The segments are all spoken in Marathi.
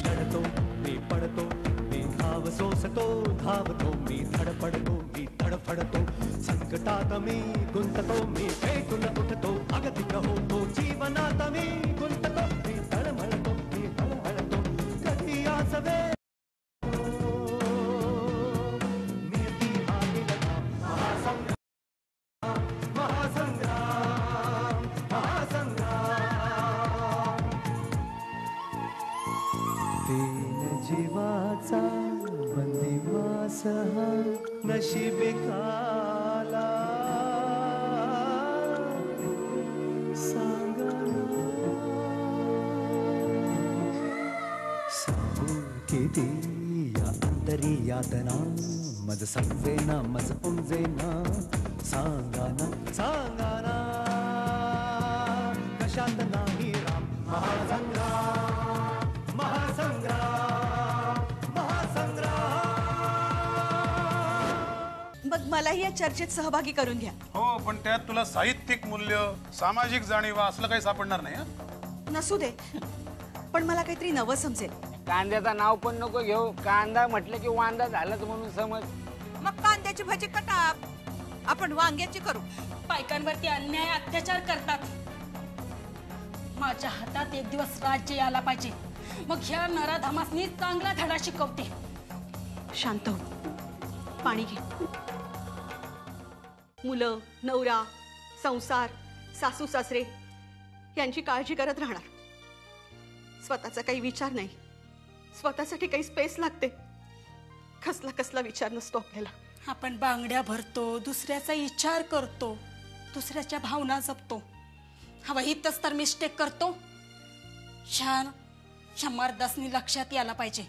लढतो मी पडतो मी धाव सोसतो धावतो मी धडपडतो मी धडफडतो संकटात मी गुंततो मी पेटून उठतो अगतिक होतो जीवनात मी गुंततो मी तळमळतो मी हळहळतो कधी आसवे नियती आली लढा महासंग्राम महासंग्राम महासंग्राम तीन जीवाचा बंदिवास हा नशिबी काला सांगू किती या अंतरी यातना मज संवेना मज पुंजेना सांगाना सांगाना कशात नाही राम महासंग्राम महासंग्राम महासंग्राम। मग मलाही या चर्चेत सहभागी करून घ्या। हो, पण त्यात तुला साहित्यिक मूल्य सामाजिक जाणीव असलं काही सापडणार नाही। नसू दे, पण मला काहीतरी नवं समजेल। कांद्याचं नाव पण नको घेऊ, कांदा म्हटलं की वांदा झालाच म्हणून समज। मग कांद्याची भाजी का टाक, आपण वांग्याची करू। बायकांवरती अन्याय अत्याचार करतात। माझ्या हातात एक दिवस राज्य यायला पाहिजे, मग ह्या नराधमासनी चांगला धडा शिकवते। शांत हो, पाणी घे। मुलं, नवरा, संसार, सासू सासरे यांची काळजी करत राहणार। स्वतःचा काही विचार नाही, स्वतःसाठी काही स्पेस लागते। कसला कसला विचार नसतो आपल्याला। आपण बांगड्या भरतो, दुसऱ्याचा विचार करतो, दुसऱ्याच्या भावना जपतो। हवा हितच तर मिस्टेक करतो। छान मर्दासनी लक्षात यायला पाहिजे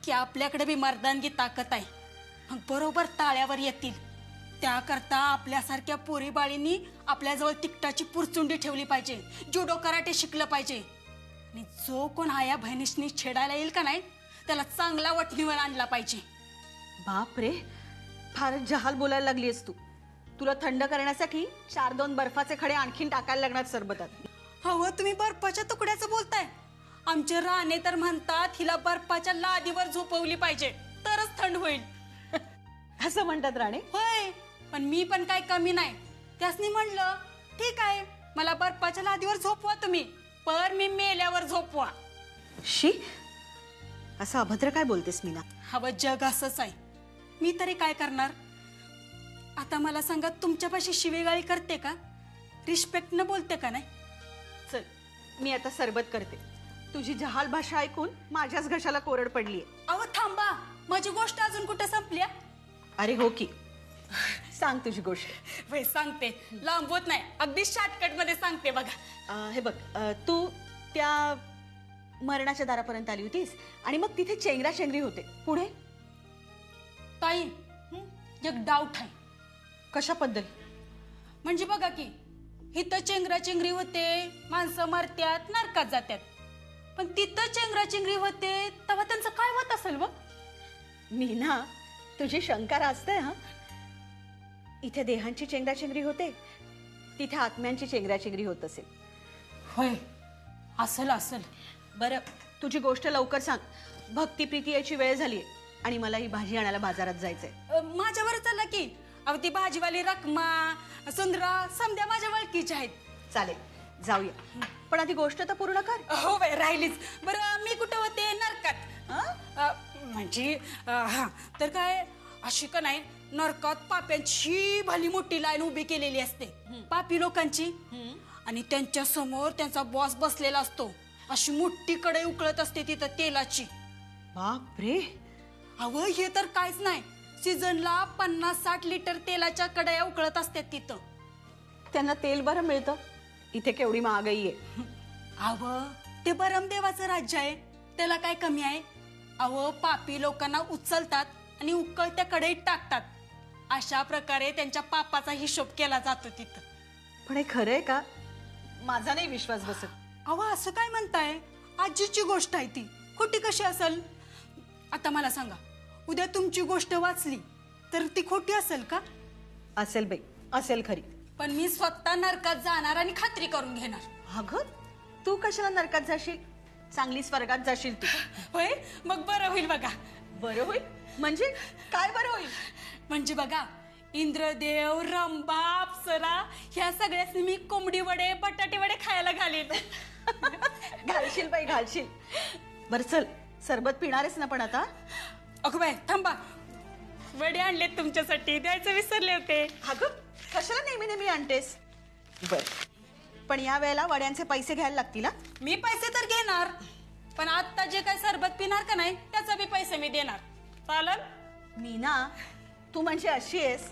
की आपल्याकडे बी मर्दानगी ताकद आहे, मग बरोबर ताळ्यावर येतील। त्याकरता आपल्यासारख्या पोरी बाळींनी आपल्याजवळ तिकटाची पुरचुंडी ठेवली पाहिजे, जुडो कराटे शिकलं पाहिजे। आणि जो कोण आया बहिणीसनी छेडायला येईल का नाही, त्याला चांगला वठणीवर आणला पाहिजे। बाप रे, फारच जहाल बोलायला लागलीस तू। तुला थंड करण्यासाठी 4-2 बर्फाचे खडे आणखीन टाकायला लागणार सरबतात। हवं तुम्ही बर्फाच्या तुकड्याचं बोलताय? आमचे राणे तर म्हणतात हिला बर्फाच्या लादीवर झोपवली पाहिजे, तरच थंड होईल। असं म्हणतात राणे? होय, पण मी पण काय कमी नाही। त्यासनी म्हणलं ठीक आहे, मला बर्फाच्या लादीवर झोपवा तुम्ही, पर मी मेल्यावर झोपवा। शी, असं अभद्र काय बोलतेस मीना? हवं जग असंच आहे, मी तरी काय करणार। आता मला सांगा, तुमच्यापाशी शिवेगाळी करते का, रिस्पेक्ट न बोलते का नाही? चल, मी आता सरबत करते। तुझी जहाल भाषा ऐकून माझ्याच घशाला कोरड पडलीये। अहो थांबा, माझी गोष्ट अजून कुठे संपल्या? अरे हो की, सांग तुझी गोष्ट। वय सांगते, लांबवत नाही, अगदी शॉर्टकट मध्ये सांगते बघा। हे बघ, तू त्या मरणाच्या दारापर्यंत आली होतीस आणि मग तिथे चेंगराचेंगरी होते, पुढे? ताई, एक डाऊट आहे। कशाबद्दल? म्हणजे बघा की, इथं चेंगराचेंगरी होते, माणसं मरत्यात, नरकात जातात, पण तिथं चेंगराचेंगरी होते तेव्हा त्यांचं काय होत असेल? व मीना, तुझी शंका असते हा। इथे देहांची चेंगराचेंगरी होते, तिथे आत्म्यांची चेंगराचेंगरी होत असेल। होय, असेल असेल। बरं, तुझी गोष्ट लवकर सांग, भक्ती प्रीती याची वेळ झालीये आणि मला ही भाजी आणायला बाजारात जायचंय। माझ्यावर चालला की, अहो ती भाजीवाली रखमा, सुंदरा, समध्या माझ्या ओळखीच्या आहेत। चालेल, जाऊया, पण आधी गोष्ट तर पूर्ण कर। हो बाई, राहिलीच। बरं, मी कुठं होते? नरकात। म्हणजे हा तर काय, अशी का नाही, नरकात पाप्यांची भली मोठी लाईन उभी केलेली असते, पापी लोकांची, आणि त्यांच्या समोर त्यांचा बॉस बसलेला असतो। अशी मोठी कढई उकळत असते तिथं तेलाची। बाप रे, अहो हे तर काहीच नाही, सीझनला 50-60 लिटर तेलाच्या कढया उकळत असतात तिथं। त्यांना तेल बरं मिळतं, इथे केवढी महागाई आहे। अहो ते बरमदेवाचं राज्य आहे, त्याला काय कमी आहे? अहो पापी लोकांना उचलतात आणि उकळत्या कढईत टाकतात, अशा प्रकारे त्यांच्या पापाचा हिशोब केला जातो तिथं. पण हे खरंय का? माझा नाही विश्वास बसत. अहो असं काय म्हणताय? आजीची गोष्ट आहे ती, खोटी कशी असेल? आता मला सांगा, उद्या तुमची गोष्ट वाचली तर ती खोटी असेल का? असेल बाई, असेल खरी. पण मी स्वतः नरकात जाणार आणि खात्री करून घेणार. अगं तू कशाला नरकात जाशील? चांगली स्वर्गात जाशील तू. होय, मग बरं होईल बघा. बरं होईल म्हणजे काय बरं होईल? म्हणजे बघा, इंद्रदेव, रंभा, अप्सरा ह्या सगळ्यासनी मी कोंबडी वडे, बटाटे वडे खायला घालीन. घालशील बाई, घालशील. बरं चल, सरबत पिणारेच ना पण आता? अगं बाय थांबा, वडे आणलेत तुमच्यासाठी, द्यायचं विसरले होते. अगं कशाला नेहमी नेहमी आणतेस? बर, पण या वेळेला वड्यांचे पैसे घ्यायला लागतील. मी पैसे तर घेणार, पण आता जे काय सरबत पिणार का नाही त्याचा बी पैसे मी देणार. चालेल? मीना, तू म्हणजे अशी आहेस.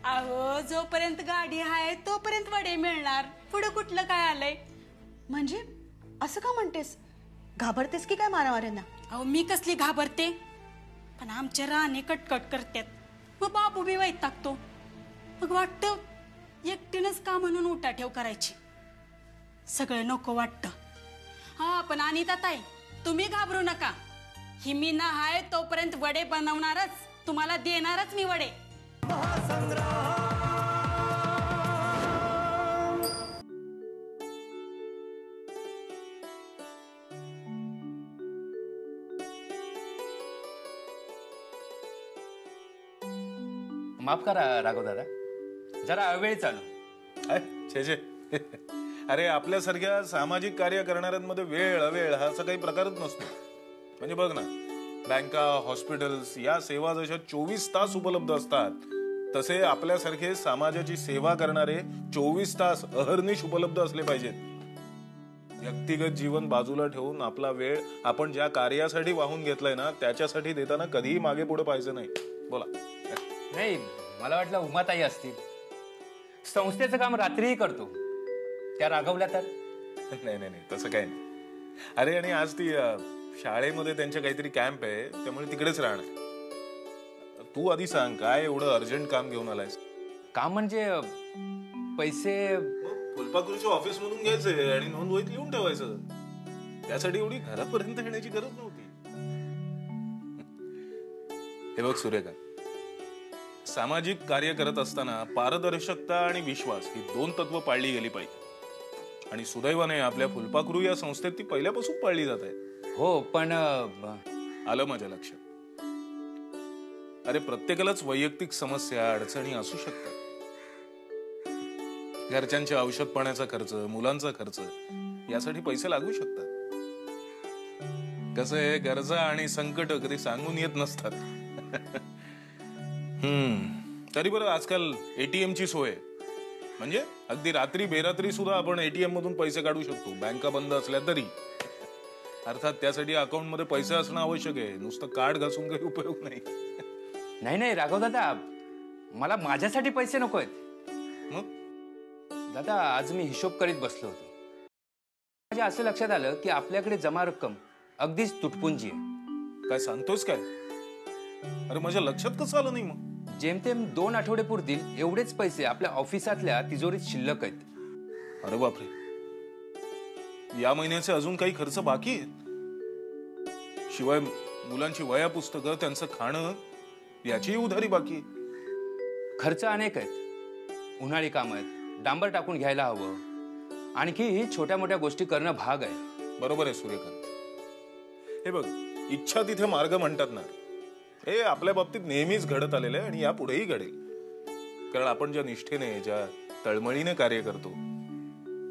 अहो जोपर्यंत गाडी आहे तोपर्यंत वडे मिळणार, पुढे कुठलं काय आलंय? म्हणजे असं का म्हणतेस? घाबरतेस की काय मारामाऱ्यांना? अहो मी कसली घाबरते, पण आमचे राणे कटकट करतात, मग बाबू बी वैतागतो. मग वाटतं एकटीनंच का म्हणून उठाठेव करायची. सगळं नको वाटतं. हा पण अनिता ताई, तुम्ही घाबरू नका. ही मी ना हाय तोपर्यंत वडे बनवणारच, तुम्हाला देणारच मी वडे. माफ करा राघव दादा, जरा अवेळ चालू. छे छे. अरे आपल्यासारख्या सामाजिक कार्य करणाऱ्यांमध्ये वेळ अवेळ हा असा काही प्रकारच नसतो. म्हणजे बघ ना, बँका, हॉस्पिटल्स या सेवा जशा 24 तास उपलब्ध असतात, तसे आपल्यासारखे समाजाची सेवा करणारे 24 तास अहर्निश उपलब्ध असले पाहिजेत. व्यक्तिगत जीवन बाजूला ठेवून आपला वेळ आपण ज्या कार्यासाठी वाहून घेतलाय ना, त्याच्यासाठी देताना कधीही मागे पुढे पाहायचं नाही. बोला. नाही, मला वाटलं उमाताई असतील. संस्थेचं काम रात्रीही करतो, त्या रागवल्या तर? नाही नाही नाही, तसं काय नाही. अरे आणि आज ती शाळेमध्ये त्यांच्या काहीतरी कॅम्प आहे, त्यामुळे तिकडेच राहणार. तू आधी सांग, काय एवढं अर्जंट काम घेऊन आलायस? काम म्हणजे पैसे. फुलपाखरूच्या ऑफिस मधून घ्यायचंय आणि नोंद वहीत लिहून ठेवायचं. त्यासाठी एवढी घरापर्यंत येण्याची गरज नव्हती. हे बघ सूर्यकांत, सामाजिक कार्य करत असताना पारदर्शकता आणि विश्वास ही 2 तत्व पाळली गेली पाहिजे. आणि सुदैवाने आपल्या फुलपाखरू या संस्थेत ती पहिल्यापासून पाळली जात आहे. हो, पण आलं माझ्या लक्षात. अरे प्रत्येकालाच वैयक्तिक समस्या, अडचणी असू शकतात. घरच्यांच्या औषध पाण्याचा खर्च, मुलांचा खर्च यासाठी पैसे लागू शकतात. कसं आहे, गरजा आणि संकट कधी सांगून येत नसतात. तरी बरं आजकाल एटीएम ची सोय, म्हणजे अगदी रात्री बेरात्री सुद्धा आपण एटीएम मधून पैसे काढू शकतो, बँका बंद असल्या तरी. अर्थात त्यासाठी अकाउंट मध्ये पैसे असणं आवश्यक आहे, नुसतं कार्ड घासून काही उपयोग नाही. नाही नाही राघव दादा, मला माझ्यासाठी पैसे नको आहेत. मग दादा, आज मी हिशोब करीत बसलो होतो. माझ्या असं लक्षात आलं की आपल्याकडे जमा रक्कम अगदीच तुटपुंजी आहे. काय सांगतोस काय? अरे माझ्या लक्षात कसं आलं नाही? मग जेमतेम 2 आठवडे पुरतील एवढेच पैसे आपल्या ऑफिसातल्या तिजोरीत शिल्लक आहेत. अरे बापरे, या महिन्याचे अजून काही खर्च बाकी आहेत. शिवाय मुलांची वह्या पुस्तकं, त्यांचं खाणं याचीही उधारी बाकी आहे. खर्च अनेक आहेत. उन्हाळी काम आहेत, डांबर टाकून घ्यायला हवं, आणखी छोट्या मोठ्या गोष्टी करणं भाग आहे. बरोबर आहे सूर्यकांत. हे बघ, इच्छा तिथे मार्ग म्हणतात ना, हे आपल्या बाबतीत नेहमीच घडत आलेलं आहे आणि यापुढेही घडेल. कारण आपण ज्या निष्ठेने, ज्या तळमळीने कार्य करतो,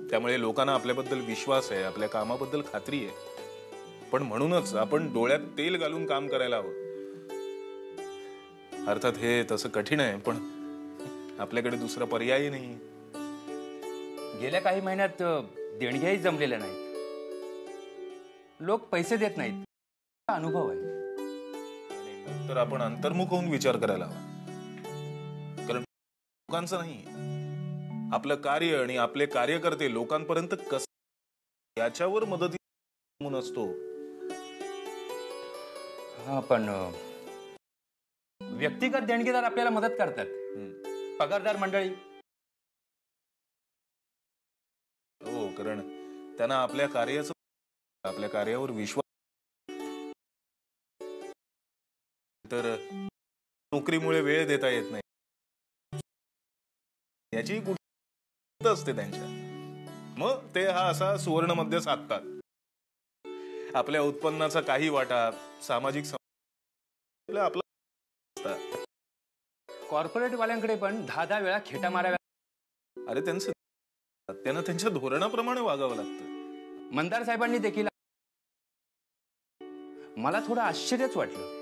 त्यामुळे लोकांना आपल्याबद्दल विश्वास आहे, आपल्या कामाबद्दल खात्री आहे. पण म्हणूनच आपण डोळ्यात तेल घालून काम करायला हवं. अर्थात हे तसं कठीण आहे, पण आपल्याकडे दुसरा पर्याय नाही. गेल्या काही महिन्यात देणग्याही जमलेल्या नाहीत. लोक पैसे देत नाहीत, हा अनुभव आहे. तर आपण अंतर्मुख होऊन विचार करायला हवा. कारण लोकांचं नाही, आपलं कार्य आणि आपले कार्यकर्ते लोकांपर्यंत कसं याच्यावर मदती असतो. हा, पण व्यक्तिगत देणगीदार आपल्याला मदत करतात, पगारदार मंडळी. हो, कारण त्यांना आपल्या कार्यावर विश्वास, तर नोकरीमुळे वेळ देता येत नाही याची कुठे असते त्यांच्या. मग ते हा असा सुवर्ण मध्य साधतात. आपल्या उत्पन्नाचा काही वाटा सामाजिक आपला. कॉर्पोरेट वाल्यांकडे पण 10-10 वेळा खेटा माराव्या. अरे त्यांना त्यांच्या धोरणाप्रमाणे वागावं लागतं. मंदार साहेबांनी देखील मला थोडं आश्चर्यच वाटलं.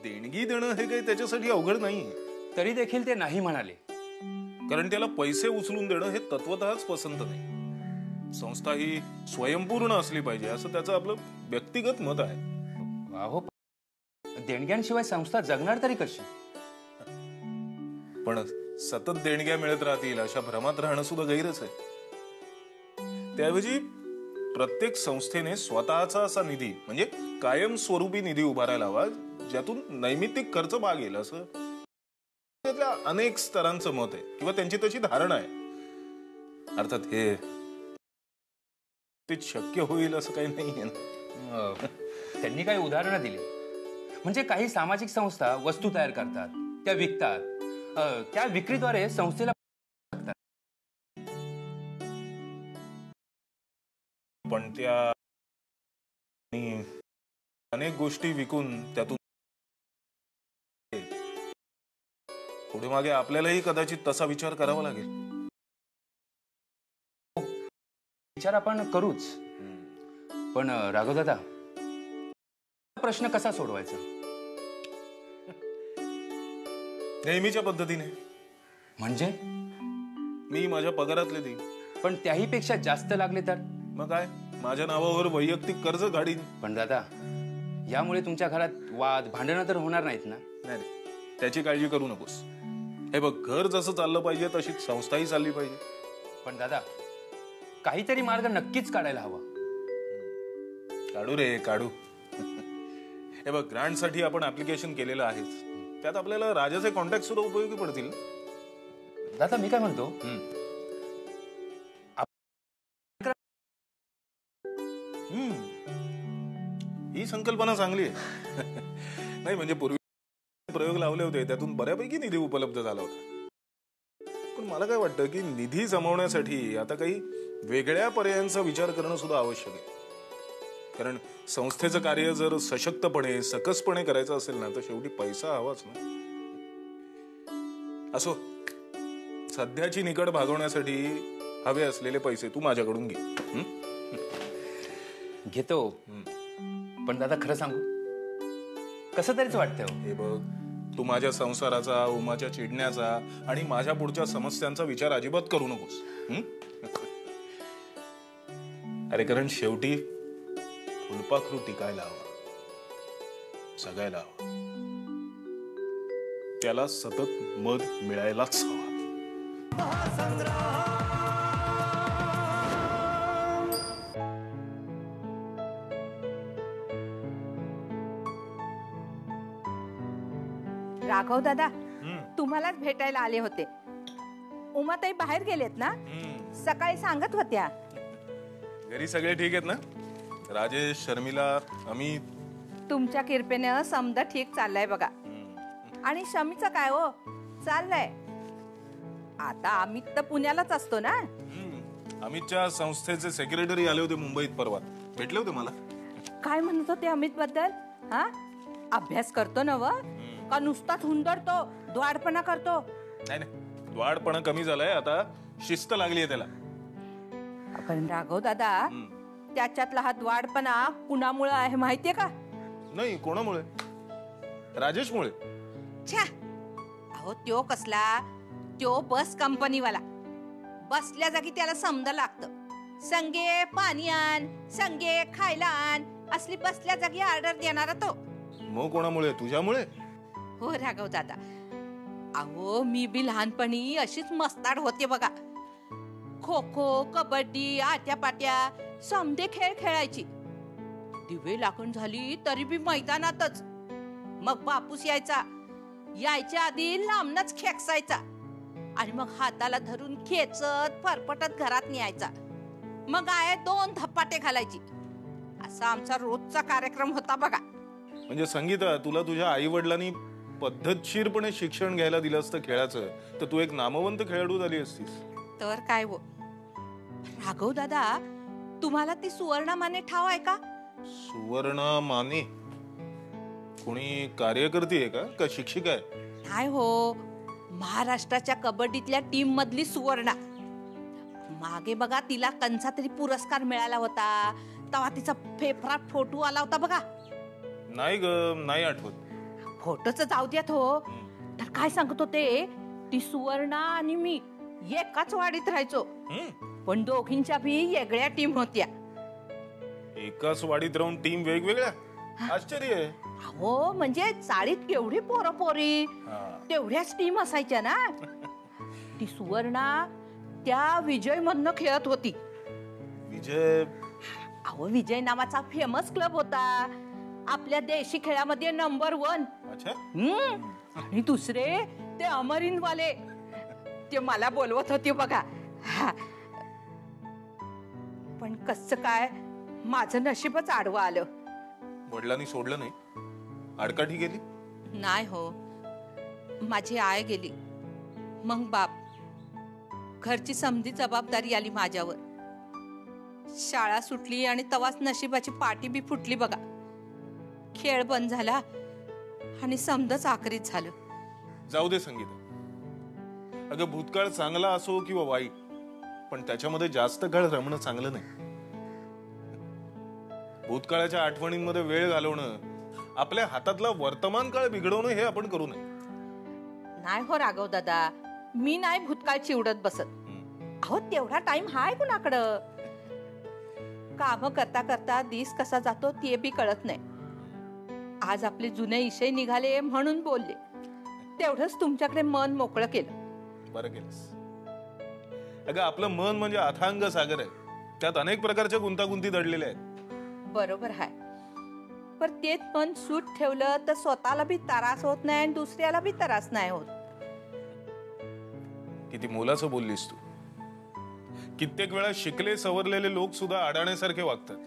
देणगी देणं हे काही त्याच्यासाठी अवघड नाही, तरी देखील ते नाही म्हणाले. कारण त्याला पैसे उचलून देणं हे तत्वतःच पसंत नाही. संस्था ही स्वयंपूर्ण असली पाहिजे असं त्याचं आपलं व्यक्तिगत मत आहे. अहो, देणग्यांशिवाय संस्था जगणार तरी कशी? पण सतत देणग्या मिळत राहतील अशा भ्रमात राहणं सुद्धा गैरच आहे. त्याऐवजी प्रत्येक संस्थेने स्वतःचा असा निधी म्हणजे कायमस्वरूपी निधी उभारायला हवा, ज्यातून नैमित्तिक खर्च भागेल असं त्यातल्या अनेक स्तरांचं मत आहे किंवा त्यांची तशी धारणा आहे. अर्थात हे शक्य होईल असं काही नाहीये ना. त्यांनी काही उदाहरणं दिली. म्हणजे काही सामाजिक संस्था वस्तू तयार करतात, त्या विकतात, त्या विक्रीद्वारे संस्थेला पण त्या अनेक गोष्टी विकून त्यातून पुढे मागे आपल्यालाही कदाचित तसा विचार करावा लागेल. विचार आपण करूच, पण राघव दादा, प्रश्न कसा सोडवायचा? नेहमीच्या पद्धतीने. म्हणजे मी माझ्या पगारातले देईन. पण त्याही पेक्षा जास्त लागले तर? मग काय, माझ्या नावावर वैयक्तिक कर्ज काढीन. पण दादा, यामुळे तुमच्या घरात वाद भांडणं तर होणार नाहीत ना? नाही, त्याची काळजी करू नकोस. हे बघ, घर जसं चाललं पाहिजे तशीच संस्थाही चालली पाहिजे. पण दादा, काहीतरी मार्ग नक्कीच काढायला हवा. काढू रे, काढू. हे बघ, ग्रांट साठी आपण ऍप्लिकेशन केलेलं आहेच. त्यात आपल्याला राजाचे कॉन्टॅक्ट सुद्धा उपयोगी पडतील. दादा, मी काय म्हणतो, ही संकल्पना चांगली आहे. नाही म्हणजे पूर्वी प्रयोग लावले होते, त्यातून बऱ्यापैकी निधी उपलब्ध झाला होता. पण मला काय वाटतं की निधी जमवण्यासाठी आता काही वेगळ्या पर्यायांचा विचार करणं सुद्धा आवश्यक आहे. कारण संस्थेचं कार्य जर सशक्तपणे सकसपणे करायचं असेल ना, तर शेवटी पैसा हवाच ना. असो, सध्याची निकड भागवण्यासाठी हवे असलेले पैसे तू माझ्याकडून घे. घेतो. पण दादा, खरं सांगू, कसं तरीच वाटतं. हे बघ, तू माझ्या संसाराचा, उमाच्या चिडण्याचा आणि माझ्या पुढच्या समस्यांचा विचार अजिबात करू नकोस. अरे, कारण शेवटी फुलपाखरू टिकायला हवा, जगायला हवा, त्याला सतत मध मिळायलाच हवा. राघव दादा, तुम्हालाच भेटायला आले होते. उमाताई बाहेर गेलेत ना, सकाळी सांगत होत्या. घरी सगळे ठीक आहेत ना? राजेश, शर्मिला, अमित? तुमच्या कृपेने समजा ठीक चाललंय बघा. आणि शमीचं काय हो, चाललंय. आता अमित तर पुण्यालाच असतो ना. अमितच्या संस्थेचे सेक्रेटरी आले होते मुंबईत परवा, भेटले होते मला. काय म्हणत होते अमित बद्दल? हा, अभ्यास करतो ना व, का नुसताच हुंदडतो, द्वाडपणा करतो? नाही नाही, द्वाडपणा कमी झालाय आता, शिस्त लागली आहे त्याला. पण राघव दादा, त्याच्यातला हा द्वाडपणा कुणामुळे आहे माहितीये का? नाही, कोणामुळे? राजेशमुळे. छा, अहो त्यो कसला, त्यो बस कंपनीवाला. बसल्या जागी त्याला समजा लागतं. संगे पाणी आण, संगे खायला आण, असली बसल्या जागी ऑर्डर देणारा तो. मग कोणामुळे? तुझ्यामुळे? हो राघव दादा, अहो मी बी लहानपणी अशीच मस्ताड होते बघा. खो खो, कबड्डी, आट्यापाट्या समधे खेळ खेळायची. दिवे लागून झाली तरी बी मैदानातच. मग बापूस यायचा, यायच्या आधी लांबनच खेकसायचा आणि मग हाताला धरून खेचत फरफटत घरात न्यायचा. मग आय 2 धपाटे घालायची. असा आमचा रोजचा कार्यक्रम होता बघा. म्हणजे संगीता, तुला तुझ्या आई वडिलांनी पद्धतशीरपणे शिक्षण घ्यायला दिलं असतं खेळाचं, तर तू एक नामवंत खेळाडू झाली असतीस. तर काय हो राघव दादा, तुम्हाला ती सुवर्णा माने ठाव आहे का? सुवर्णा माने कोणी कार्यकर्ती आहे का शिक्षिका आहे? नाही हो, महाराष्ट्राच्या कबड्डीतल्या टीम मधली सुवर्णा. मागे बघा तिला कंचा तरी पुरस्कार मिळाला होता, तेव्हा तिचा फेफराट फोटो आला होता बघा. नाही ग, नाही आठवत. फोटोच जाऊ द्यात हो. तर काय सांगत होते, ती सुवर्णा आणि मी एकाच वाडीत राहायचो, पण दोघींच्या भी वेगळ्या टीम होत्या. एकाच वाडीत राहून टीम वेगवेगळ्या? आश्चर्य आहे. हो, म्हणजे चाळीत केवढी पोरं पोरी, तेवढ्याच टीम असायच्या ना. ती सुवर्णा त्या विजय मधनं खेळत होती. विजय? अहो, विजय नावाचा फेमस क्लब होता आपल्या देशी खेळामध्ये नंबर 1. अच्छा. आणि दुसरे ते अमरिनवाले, ते मला बोलवत होते बघा. पण कसं काय माझं नशीबच आडवं आलं. वडिलांनी सोडलं नाही? आडकाठी गेली? नाही हो, माझी आय गेली, मग बाप. घरची समधी जबाबदारी आली माझ्यावर. शाळा सुटली आणि तवाच नशिबाची पाठी बी फुटली बघा. खेळ बंद झाला आणि समधच आखरीत झालं. जाऊ दे संगीता, अगं भूतकाळ चांगला असो किंवा वाईट, पण त्याच्यामध्ये जास्त काळ रमणं चांगलं नाही. भूतकाळाच्या आठवणींमध्ये वेळ घालवणं, आपल्या हातातला वर्तमान काळ बिघडवणं हे आपण करू नये. नाही हो राघव दादा, मी नाही भूतकाळ चिवडत बसत. अहो, तेवढा टाइम हाय कुणाकडं. काम करता करता दिस कसा जातो ते बी कळत नाही. आज आपले जुने विषय निघाले म्हणून बोलले, तेवढंच तुमच्याकडे मन मोकळं केलं. बरं केलंस. अगं आपलं मन म्हणजे अथांग सागर आहे, त्यात अनेक प्रकारच्या गुंतागुंती दडलेल्या आहेत. बरोबर आहे, पण तेच मन सूट ठेवलं तर स्वतःला बी त्रास होत नाही आणि दुसऱ्याला बी त्रास नाही होत. किती मोलाचं बोललीस तू. कित्येक वेळा शिकले सवरलेले लोक सुद्धा अडाण्यासारखे वागतात,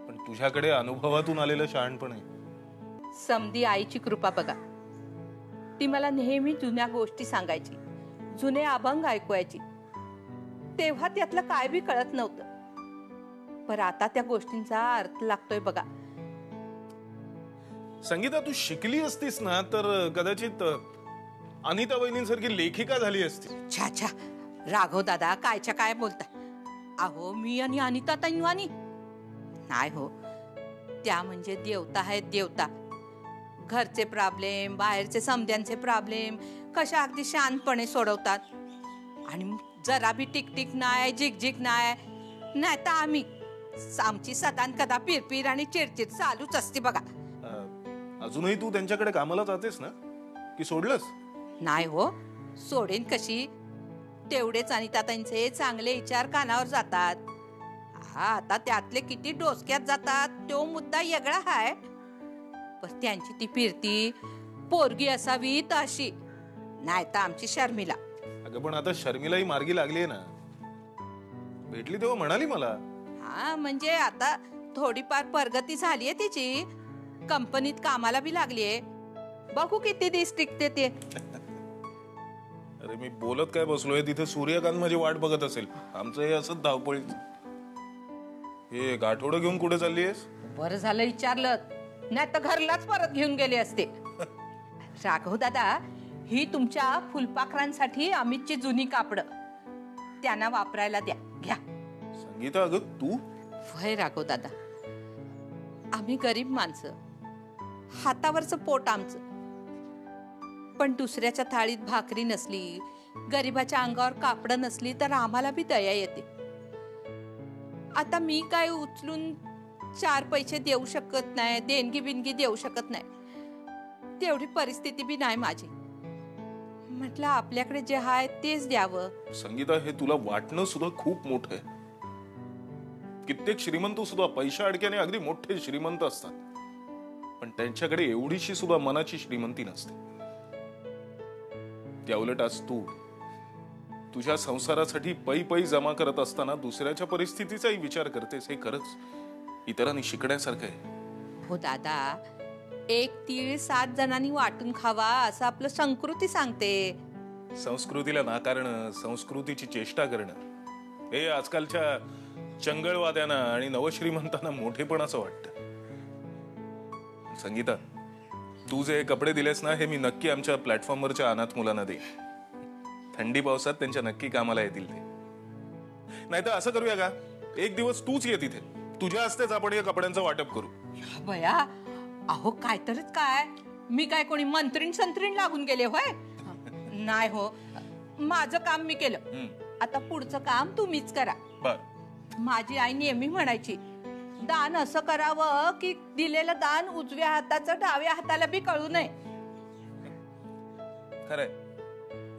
पण तुझ्याकडे अनुभवातून आलेलं शहाणपण आहे. समधी आईची कृपा बघा. ती मला नेहमी जुन्या गोष्टी सांगायची, जुने अभंग ऐकवायची. तेव्हा त्यातलं काय बी कळत नव्हतं, पण आता त्या गोष्टींचा अर्थ लागतोय बघा. संगीता, तू शिकली असतीस ना तर कदाचित अनिता वहिनींसारखी लेखिका झाली असती. छा छा राघव दादा, कायच्या काय बोलता. अहो, मी आणि अनिता तैवानी नाही हो. त्या म्हणजे देवता आहेत, देवता. घरचे प्रॉब्लेम, बाहेरचे समध्यांचे प्रॉब्लेम कशा अगदी शांतपणे सोडवतात. आणि जरा बी टिकटिक नाही, झिकझिक नाही तर आमची सदान कदा पिरपिर आणि चिडचिड चालूच असते बघा. अजूनही तू त्यांच्याकडे कामाला जातेस ना, की सोडलंस? नाही हो, सोडेन कशी. तेवढेच अनिताताईंचे चांगले विचार कानावर जातात. आता त्यातले किती डोसक्यात जातात तो मुद्दा वेगळा आहे. पण त्यांची ती फिरती पोरगी असावी तर अशी, नाही तर आमची शर्मिला. अगं पण आता शर्मिलाही मार्गी लागली ना. भेटली तेव्हा म्हणाली मला. हा, म्हणजे आता थोडीफार प्रगती झालीये तिची. कंपनीत कामाला बी लागलीये. बघू किती दिवस टिकते ते. अरे मी बोलत काय बसलोय, तिथे सूर्यकांत माझी वाट बघत असेल. आमचं हे असंच धावपळीत. हे गाठोडं घेऊन कुठे चालली आहेस? बरं झालं विचारलं, नाही तर घरलाच परत घेऊन गेले असते. राघव दादा, ही तुमच्या फुलपाखरांसाठी अमितची जुनी कापड, त्यांना वापरायला द्या. घ्या. संगीता, अगं तू? वय राघव दादा, आम्ही गरीब माणसं, हातावरचं पोट आमचं. पण दुसऱ्याच्या थाळीत भाकरी नसली, गरीबाच्या अंगावर कापड नसली तर आम्हाला बी दया येते. आता मी काय उचलून 4 पैसे देऊ शकत नाही, देणगी बिनगी देऊ शकत नाही, तेवढी परिस्थिती बी नाही माझी. म्हटलं आपल्याकडे जे आहे तेच द्यावं. संगीता, हे तुला वाटणं सुद्धा खूप मोठं आहे. कित्येक श्रीमंत सुद्धा पैशा अडक्याने अगदी मोठे श्रीमंत असतात, पण त्यांच्याकडे एवढीशी सुद्धा मनाची श्रीमंती नसते. त्या उलट आज तू तुझ्या संसारासाठी पै पै जमा करत असताना दुसऱ्याच्या परिस्थितीचाही विचार करतेस. हे खरंच इतरांनी शिकण्यासारखं आहे. हो दादा, एक तीळ 7 जणांनी वाटून खावा असं आपलं संस्कृती सांगते. संस्कृतीला नाकारणं, संस्कृतीची चेष्टा करणं हे आजकालच्या चंगळवाद्यांना आणि नवश्रीमंतांना मोठेपणाचं वाटतं. संगीता, तू जे कपडे दिलेस ना, हे मी नक्की आमच्या प्लॅटफॉर्मवरच्या अनाथ मुलांना देईन. थंडी पावसात त्यांच्या नक्की कामाला येतील ते. नाही तर असं करूया का, एक दिवस तूच ये तिथे, तुझ्या हस्तेच आपण या कपड्यांचं वाटप करू. बया, अहो काय तरच काय, मी काय कोणी मंत्रीण संत्रीण लागून गेले होय? नाही हो, माझं काम मी केलं, आता पुढचं काम तुम्हीच करा. बर. माझी आई नेहमी म्हणायची, दान असं करावं की दिलेलं दान उजव्या हाताचं डाव्या हाताला बी कळू नये. खरंय.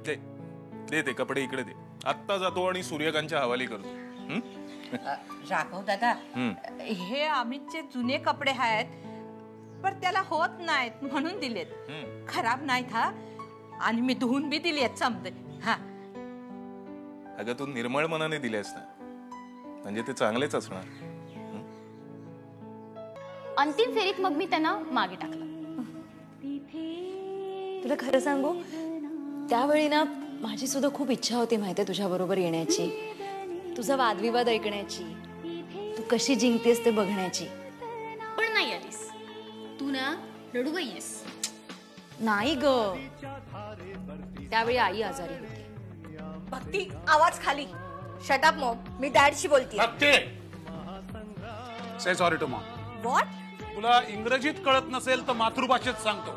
दे दे ते कपडे इकडे दे. आत्ता जातो आणि सूर्यकांतच्या हवाली करतो. राघव दादा, हे अमितचे जुने कपडे आहेत, पण त्याला होत नाहीत म्हणून दिलेत. खराब नाहीत हा, आणि मी धुवून बी दिली आहेत समजे. हा अगं, तू निर्मळ मनाने दिलेस ना, म्हणजे ते चांगलेच असणार. अंतिम फेरीत मग मी त्यांना मागे टाकलं. तुला खरं सांगू, त्यावेळी ना माझी सुद्धा खूप इच्छा होती माहितीये तुझ्या बरोबर येण्याची, तुझा वादविवाद ऐकण्याची, तू कशी जिंकतेस ते बघण्याची. पण नाही आलीस तू ना, रडू गईस. नाही ग, त्यावेळी आई आजारी होती. भक्ती, आवाज खाली. शट अप मॉम, मी डॅडशी बोलते. से सॉरी टू मॉम. व्हॉट? तुला इंग्रजीत कळत नसेल तर मातृभाषेत सांगतो.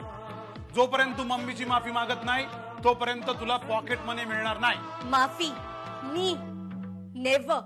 जोपर्यंत तू मम्मीची माफी मागत नाही तोपर्यंत तुला पॉकेट मनी मिळणार नाही. माफी? मी नेव्हर.